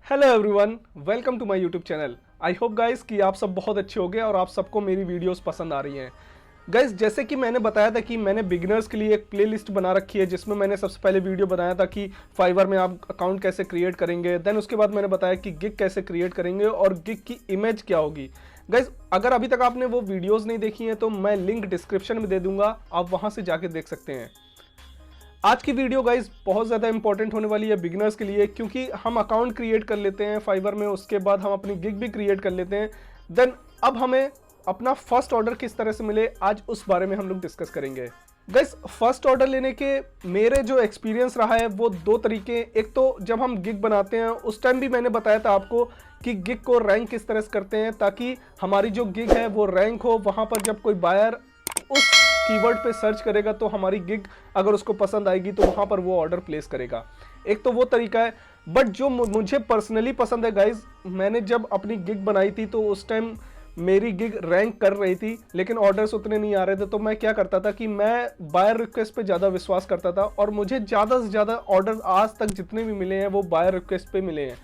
Hello everyone, welcome to my YouTube channel. I hope guys कि आप सब बहुत अच्छे होंगे और आप सबको मेरी वीडियोस पसंद आ रही हैं। गाइस, जैसे कि मैंने बताया था कि मैंने बिगिनर्स के लिए एक प्लेलिस्ट बना रखी है जिसमें मैंने सबसे पहले वीडियो बनाया था कि फाइवर में आप अकाउंट कैसे क्रिएट करेंगे। देन उसके बाद मैंने बताया कि गिग कैसे क्रिएट करेंगे और गिग की इमेज क्या होगी। गाइस, अगर अभी तक आपने वो वीडियोज़ नहीं देखी हैं तो मैं लिंक डिस्क्रिप्शन में दे दूंगा, आप वहाँ से जाके देख सकते हैं। आज की वीडियो गाइज बहुत ज़्यादा इंपॉर्टेंट होने वाली है बिगिनर्स के लिए, क्योंकि हम अकाउंट क्रिएट कर लेते हैं फाइवर में, उसके बाद हम अपनी गिग भी क्रिएट कर लेते हैं। देन अब हमें अपना फर्स्ट ऑर्डर किस तरह से मिले, आज उस बारे में हम लोग डिस्कस करेंगे। गाइज, फर्स्ट ऑर्डर लेने के मेरे जो एक्सपीरियंस रहा है वो दो तरीके। एक तो जब हम गिग बनाते हैं उस टाइम भी मैंने बताया था आपको कि गिग को रैंक किस तरह से करते हैं ताकि हमारी जो गिग है वो रैंक हो। वहाँ पर जब कोई बायर उस कीवर्ड पे सर्च करेगा तो हमारी गिग अगर उसको पसंद आएगी तो वहाँ पर वो ऑर्डर प्लेस करेगा। एक तो वो तरीका है, बट जो मुझे पर्सनली पसंद है गाइज, मैंने जब अपनी गिग बनाई थी तो उस टाइम मेरी गिग रैंक कर रही थी लेकिन ऑर्डर्स उतने नहीं आ रहे थे। तो मैं क्या करता था कि मैं बायर रिक्वेस्ट पे ज़्यादा विश्वास करता था और मुझे ज़्यादा से ज़्यादा ऑर्डर आज तक जितने भी मिले हैं वो बायर रिक्वेस्ट पे मिले हैं।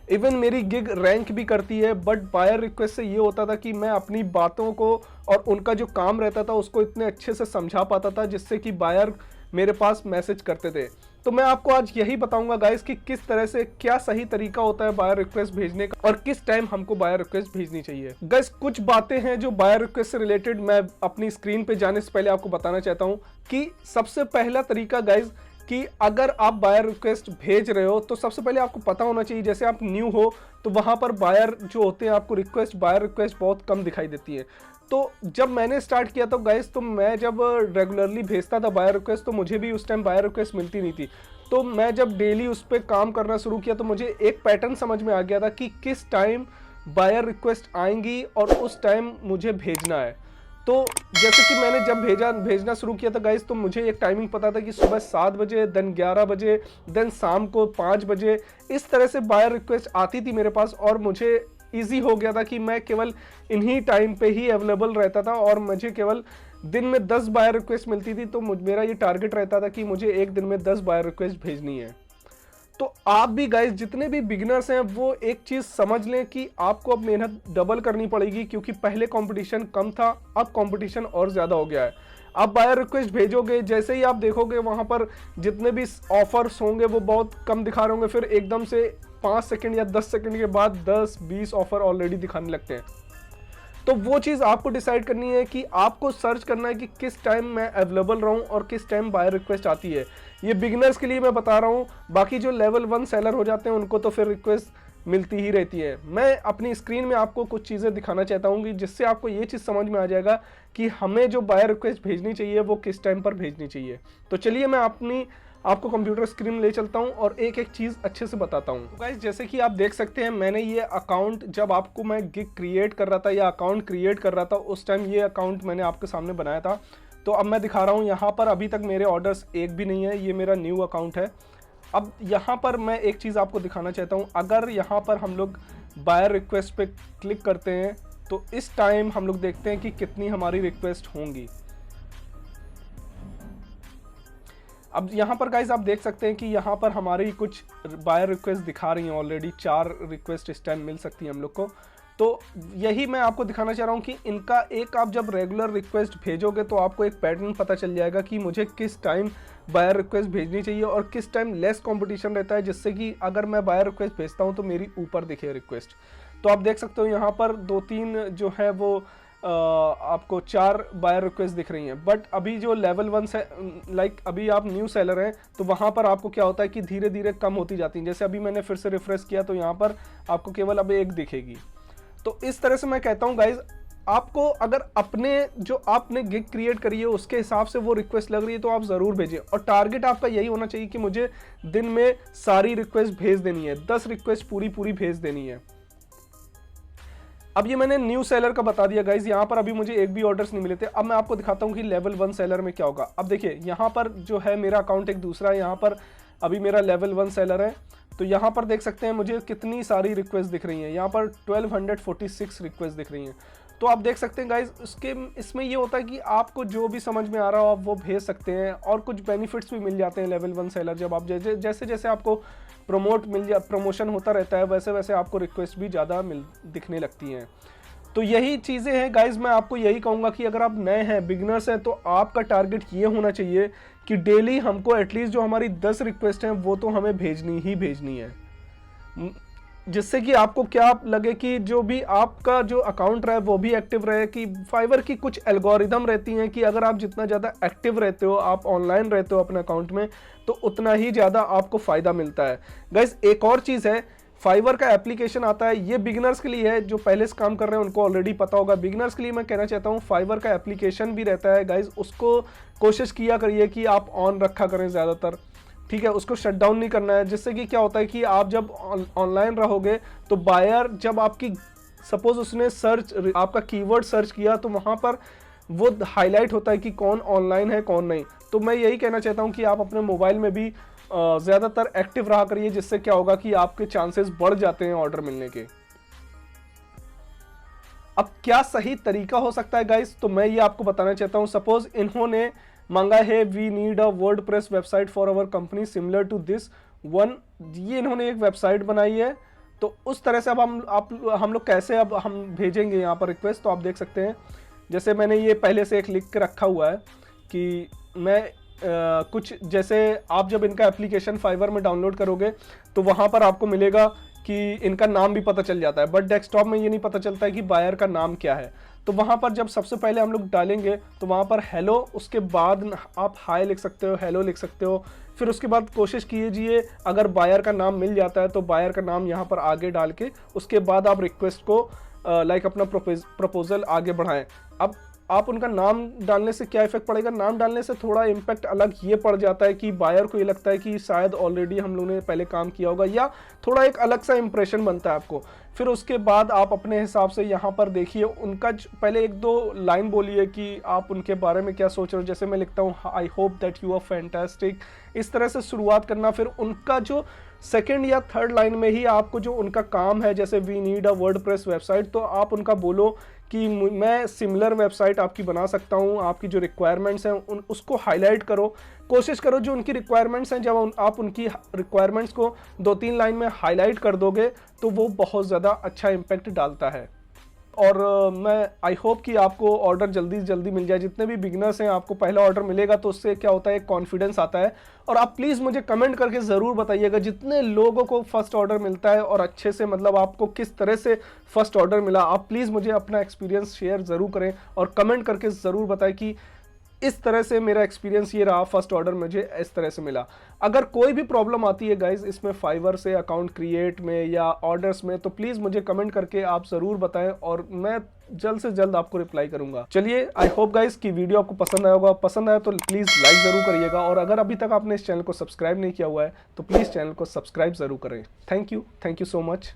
इवन मेरी गिग रैंक भी करती है, बट बायर रिक्वेस्ट से ये होता था कि मैं अपनी बातों को और उनका जो काम रहता था उसको इतने अच्छे से समझा पाता था जिससे कि बायर मेरे पास मैसेज करते थे। तो मैं आपको आज यही बताऊंगा गाइस कि किस तरह से, क्या सही तरीका होता है बायर रिक्वेस्ट भेजने का और किस टाइम हमको बायर रिक्वेस्ट भेजनी चाहिए। गाइस, कुछ बातें हैं जो बायर रिक्वेस्ट से रिलेटेड मैं अपनी स्क्रीन पे जाने से पहले आपको बताना चाहता हूँ कि सबसे पहला तरीका गाइस कि अगर आप बायर रिक्वेस्ट भेज रहे हो तो सबसे पहले आपको पता होना चाहिए, जैसे आप न्यू हो तो वहाँ पर बायर जो होते हैं आपको बायर रिक्वेस्ट बहुत कम दिखाई देती है। तो जब मैंने स्टार्ट किया तो गाइस, तो मैं जब रेगुलरली भेजता था बायर रिक्वेस्ट तो मुझे भी उस टाइम बायर रिक्वेस्ट मिलती नहीं थी। तो मैं जब डेली उस पर काम करना शुरू किया तो मुझे एक पैटर्न समझ में आ गया था कि किस टाइम बायर रिक्वेस्ट आएंगी और उस टाइम मुझे भेजना है। तो जैसे कि मैंने जब भेजना शुरू किया था गाइस, तो मुझे एक टाइमिंग पता था कि सुबह 7 बजे, देन 11 बजे, देन शाम को 5 बजे, इस तरह से बायर रिक्वेस्ट आती थी मेरे पास और मुझे इजी हो गया था कि मैं केवल इन्हीं टाइम पे ही अवेलेबल रहता था और मुझे केवल दिन में 10 बायर रिक्वेस्ट मिलती थी। तो मेरा ये टारगेट रहता था कि मुझे एक दिन में 10 बायर रिक्वेस्ट भेजनी है। तो आप भी गाइस, जितने भी बिगिनर्स हैं वो एक चीज़ समझ लें कि आपको अब मेहनत डबल करनी पड़ेगी, क्योंकि पहले कंपटीशन कम था, अब कंपटीशन और ज़्यादा हो गया है। आप बायर रिक्वेस्ट भेजोगे, जैसे ही आप देखोगे वहाँ पर जितने भी ऑफर्स होंगे वो बहुत कम दिखा रहे होंगे, फिर एकदम से 5 सेकंड या 10 सेकंड के बाद 10-20 ऑफर ऑलरेडी दिखाने लगते हैं। तो वो चीज़ आपको डिसाइड करनी है कि आपको सर्च करना है कि किस टाइम मैं अवेलेबल रहूं और किस टाइम बायर रिक्वेस्ट आती है। ये बिगिनर्स के लिए मैं बता रहा हूं, बाकी जो लेवल 1 सेलर हो जाते हैं उनको तो फिर रिक्वेस्ट मिलती ही रहती है। मैं अपनी स्क्रीन में आपको कुछ चीज़ें दिखाना चाहता हूँ जिससे आपको ये चीज़ समझ में आ जाएगा कि हमें जो बायर रिक्वेस्ट भेजनी चाहिए वो किस टाइम पर भेजनी चाहिए। तो चलिए मैं आपको कंप्यूटर स्क्रीन ले चलता हूं और एक एक चीज़ अच्छे से बताता हूं। तो गाइस, जैसे कि आप देख सकते हैं, मैंने ये अकाउंट जब आपको मैं गिग क्रिएट कर रहा था या अकाउंट क्रिएट कर रहा था उस टाइम ये अकाउंट मैंने आपके सामने बनाया था। तो अब मैं दिखा रहा हूँ, यहाँ पर अभी तक मेरे ऑर्डर्स एक भी नहीं है, ये मेरा न्यू अकाउंट है। अब यहाँ पर मैं एक चीज़ आपको दिखाना चाहता हूँ, अगर यहाँ पर हम लोग बायर रिक्वेस्ट पे क्लिक करते हैं तो इस टाइम हम लोग देखते हैं कि कितनी हमारी रिक्वेस्ट होंगी। अब यहाँ पर गाइज आप देख सकते हैं कि यहाँ पर हमारी कुछ बायर रिक्वेस्ट दिखा रही हैं, ऑलरेडी 4 रिक्वेस्ट इस टाइम मिल सकती है हम लोग को। तो यही मैं आपको दिखाना चाह रहा हूँ कि इनका एक आप जब रेगुलर रिक्वेस्ट भेजोगे तो आपको एक पैटर्न पता चल जाएगा कि मुझे किस टाइम बायर रिक्वेस्ट भेजनी चाहिए और किस टाइम लेस कंपटीशन रहता है, जिससे कि अगर मैं बायर रिक्वेस्ट भेजता हूँ तो मेरी ऊपर दिखे रिक्वेस्ट। तो आप देख सकते हो यहाँ पर 2-3 जो है वो आपको 4 बायर रिक्वेस्ट दिख रही हैं। बट अभी जो लेवल 1 से अभी आप न्यू सेलर हैं तो वहाँ पर आपको क्या होता है कि धीरे धीरे कम होती जाती हैं। जैसे अभी मैंने फिर से रिफ्रेश किया तो यहाँ पर आपको केवल अब एक दिखेगी। तो इस तरह से मैं कहता हूँ गाइज, आपको अगर अपने जो आपने गिग क्रिएट करी है उसके हिसाब से वो रिक्वेस्ट लग रही है तो आप ज़रूर भेजें। और टारगेट आपका यही होना चाहिए कि मुझे दिन में सारी रिक्वेस्ट भेज देनी है, 10 रिक्वेस्ट पूरी भेज देनी है। अब ये मैंने न्यू सेलर का बता दिया गाइज, यहाँ पर अभी मुझे एक भी ऑर्डर्स नहीं मिले थे। अब मैं आपको दिखाता हूँ कि लेवल 1 सेलर में क्या होगा। अब देखिए यहाँ पर जो है मेरा अकाउंट एक दूसरा है, यहाँ पर अभी मेरा लेवल 1 सेलर है। तो यहाँ पर देख सकते हैं मुझे कितनी सारी रिक्वेस्ट दिख रही हैं, यहाँ पर 1246 रिक्वेस्ट दिख रही हैं। तो आप देख सकते हैं गाइज, इसमें ये होता है कि आपको जो भी समझ में आ रहा हो आप वो भेज सकते हैं और कुछ बेनिफिट्स भी मिल जाते हैं लेवल 1 सेलर। जब आप जैसे जैसे आपको प्रमोशन होता रहता है, वैसे वैसे आपको रिक्वेस्ट भी ज़्यादा दिखने लगती हैं। तो यही चीज़ें हैं गाइज, मैं आपको यही कहूँगा कि अगर आप नए हैं, बिगनर्स हैं, तो आपका टारगेट ये होना चाहिए कि डेली हमको एटलीस्ट जो हमारी 10 रिक्वेस्ट हैं वो तो हमें भेजनी ही भेजनी है, जिससे कि आपको क्या लगे कि जो भी आपका जो अकाउंट रहे वो भी एक्टिव रहे। कि फाइवर की कुछ एल्गोरिदम रहती हैं कि अगर आप जितना ज़्यादा एक्टिव रहते हो, आप ऑनलाइन रहते हो अपने अकाउंट में, तो उतना ही ज़्यादा आपको फ़ायदा मिलता है। गाइज एक और चीज़ है, फाइवर का एप्लीकेशन आता है, ये बिगिनर्स के लिए है, जो पहले से काम कर रहे हैं उनको ऑलरेडी पता होगा। बिगिनर्स के लिए मैं कहना चाहता हूँ, फाइवर का एप्लीकेशन भी रहता है गाइज, उसको कोशिश किया करिए कि आप ऑन रखा करें ज़्यादातर, ठीक है, उसको शट डाउन नहीं करना है। जिससे कि क्या होता है कि आप जब ऑनलाइन रहोगे तो बायर जब आपकी सपोज उसने आपका कीवर्ड सर्च किया तो वहाँ पर वो हाईलाइट होता है कि कौन ऑनलाइन है कौन नहीं। तो मैं यही कहना चाहता हूँ कि आप अपने मोबाइल में भी ज़्यादातर एक्टिव रहा करिए, जिससे क्या होगा कि आपके चांसेस बढ़ जाते हैं ऑर्डर मिलने के। अब क्या सही तरीका हो सकता है गाइस, तो मैं ये आपको बताना चाहता हूँ। सपोज इन्होंने मांगा है we need a WordPress website for our company similar to this one, ये इन्होंने एक वेबसाइट बनाई है। तो उस तरह से अब हम लोग कैसे अब हम भेजेंगे यहाँ पर रिक्वेस्ट, तो आप देख सकते हैं जैसे मैंने ये पहले से एक लिख के रखा हुआ है कि मैं कुछ जैसे आप जब इनका एप्लीकेशन फाइवर में डाउनलोड करोगे तो वहाँ पर आपको मिलेगा कि इनका नाम भी पता चल जाता है, बट डेस्कटॉप में ये नहीं पता चलता है कि बायर का नाम क्या है। तो वहाँ पर जब सबसे पहले हम लोग डालेंगे तो वहाँ पर हेलो, उसके बाद आप हाय लिख सकते हो, हेलो लिख सकते हो। फिर उसके बाद कोशिश कीजिए अगर बायर का नाम मिल जाता है तो बायर का नाम यहाँ पर आगे डाल के उसके बाद आप रिक्वेस्ट को लाइक अपना प्रपोजल आगे बढ़ाएं। अब आप उनका नाम डालने से क्या इफेक्ट पड़ेगा, नाम डालने से थोड़ा इम्पैक्ट अलग ये पड़ जाता है कि बायर को ये लगता है कि शायद ऑलरेडी हम लोगों ने पहले काम किया होगा, या थोड़ा एक अलग सा इंप्रेशन बनता है आपको। फिर उसके बाद आप अपने हिसाब से यहाँ पर देखिए उनका पहले एक दो लाइन बोलिए कि आप उनके बारे में क्या सोच रहे हो। जैसे मैं लिखता हूँ I hope that you are fantastic, इस तरह से शुरुआत करना। फिर उनका जो सेकेंड या थर्ड लाइन में ही आपको जो उनका काम है, जैसे we need a WordPress website, तो आप उनका बोलो कि मैं सिमिलर वेबसाइट आपकी बना सकता हूं, आपकी जो रिक्वायरमेंट्स हैं उसको हाईलाइट करो। कोशिश करो जो उनकी रिक्वायरमेंट्स हैं, जब आप उनकी रिक्वायरमेंट्स को 2-3 लाइन में हाईलाइट कर दोगे तो वो बहुत ज़्यादा अच्छा इम्पैक्ट डालता है। और मैं आई होप कि आपको ऑर्डर जल्दी से जल्दी मिल जाए। जितने भी बिगनर्स हैं आपको पहला ऑर्डर मिलेगा तो उससे क्या होता है, एक कॉन्फिडेंस आता है। और आप प्लीज़ मुझे कमेंट करके ज़रूर बताइएगा जितने लोगों को फर्स्ट ऑर्डर मिलता है और अच्छे से, मतलब आपको किस तरह से फर्स्ट ऑर्डर मिला। आप प्लीज़ मुझे अपना एक्सपीरियंस शेयर ज़रूर करें और कमेंट करके ज़रूर बताएं कि इस तरह से मेरा एक्सपीरियंस ये रहा, फर्स्ट ऑर्डर मुझे इस तरह से मिला। अगर कोई भी प्रॉब्लम आती है गाइज इसमें फाइवर से अकाउंट क्रिएट में या ऑर्डर्स में, तो प्लीज़ मुझे कमेंट करके आप ज़रूर बताएं और मैं जल्द से जल्द आपको रिप्लाई करूंगा। चलिए, आई होप गाइज की वीडियो आपको पसंद आया होगा। पसंद आया तो प्लीज़ लाइक ज़रूर करिएगा, और अगर अभी तक आपने इस चैनल को सब्सक्राइब नहीं किया हुआ है तो प्लीज़ चैनल को सब्सक्राइब ज़रूर करें। Thank you so much.